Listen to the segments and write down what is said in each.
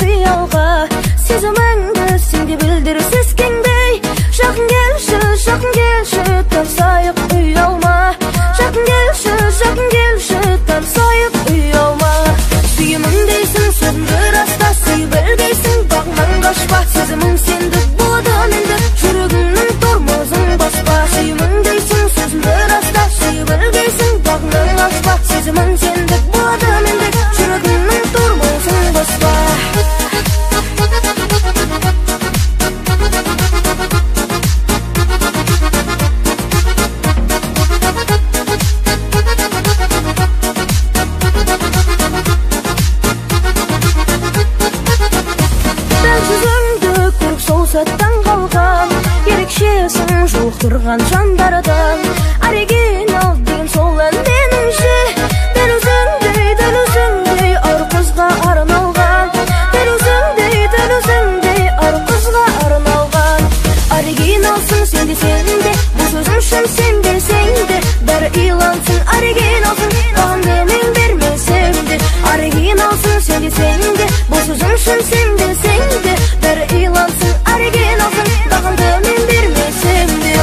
uyalga Sezimingdi sende bildirsiz kengdey Жақын келші, тарсайық uyalma Жақын келші, тарсайық uyalma Сүйімің дейсің, сөзімді раста сүй білгейсің Бағынан қашпа, сезімің сендік болады менді Жүрегіңнің тормозың баспа Сүйімің дейсің, сөзімді раста сүй білгейсің Бағынан қашпа, сезімің сендік болады менді Жүрегіңнің тормозың баспа Саттан қалған ерекшесің жолықтырған жандардан Оригинал деген сол ән меніңше Дәл өзіңдей ар қызға арналған Дәл өзіңдей ар қызға арналған Оригиналсың сен де бұл сөзім шын сен де Бәрі илансың оригиналсың бағымды мен бермесем де Оригиналсың сен де бұл сөзім шын сен де Бәрі илансың оригиналсың бағымды мен бермесем де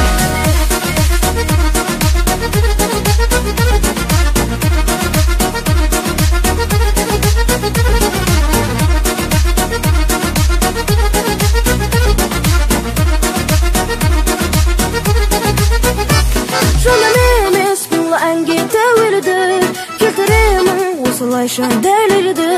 Жолым емес бұл әнге тәуелді Келтіремін осылайша дәлелді